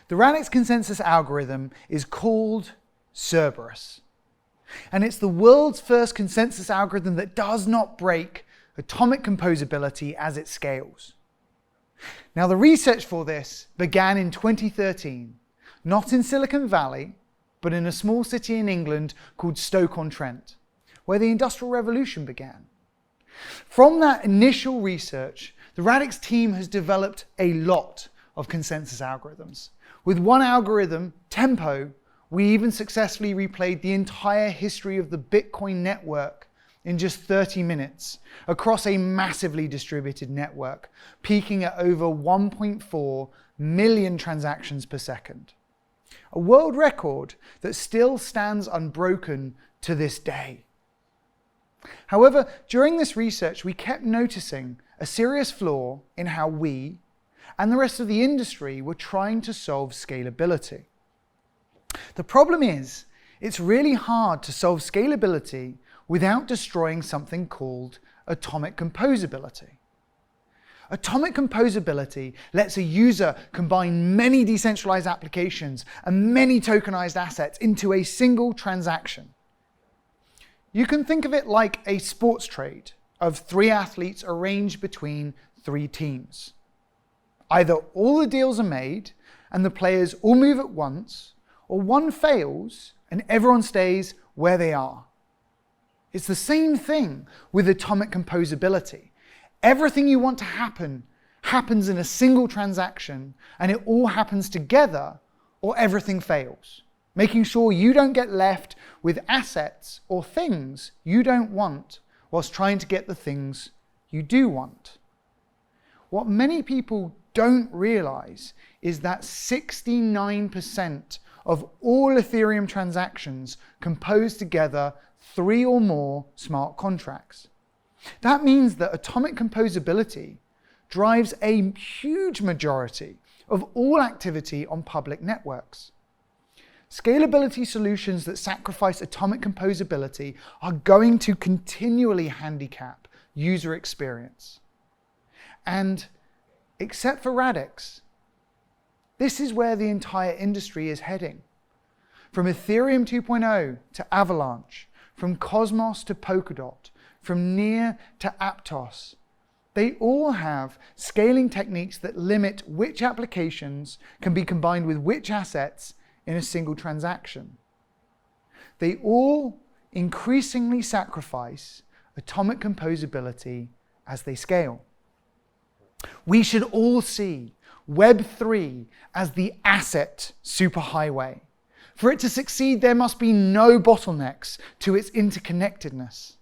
The Radix consensus algorithm is called Cerberus, and it's the world's first consensus algorithm that does not break atomic composability as it scales. Now, the research for this began in 2013, not in Silicon Valley, but in a small city in England called Stoke-on-Trent, where the Industrial Revolution began. From that initial research, the Radix team has developed a lot of consensus algorithms. With one algorithm, Tempo, we even successfully replayed the entire history of the Bitcoin network in just 30 minutes across a massively distributed network, peaking at over 1.4 million transactions per second. A world record that still stands unbroken to this day. However, during this research, we kept noticing a serious flaw in how we and the rest of the industry were trying to solve scalability. The problem is, it's really hard to solve scalability without destroying something called atomic composability. Atomic composability lets a user combine many decentralized applications and many tokenized assets into a single transaction. You can think of it like a sports trade of 3 athletes arranged between 3 teams. Either all the deals are made and the players all move at once, or one fails and everyone stays where they are. It's the same thing with atomic composability. Everything you want to happen happens in a single transaction, and it all happens together, or everything fails, making sure you don't get left with assets or things you don't want whilst trying to get the things you do want. What many people don't realize is that 69% of all Ethereum transactions compose together 3 or more smart contracts. That means that atomic composability drives a huge majority of all activity on public networks. Scalability solutions that sacrifice atomic composability are going to continually handicap user experience. And except for Radix, this is where the entire industry is heading. From Ethereum 2.0 to Avalanche, from Cosmos to Polkadot, from Near to Aptos, they all have scaling techniques that limit which applications can be combined with which assets in a single transaction. They all increasingly sacrifice atomic composability as they scale. We should all see Web3 as the asset superhighway. For it to succeed, there must be no bottlenecks to its interconnectedness.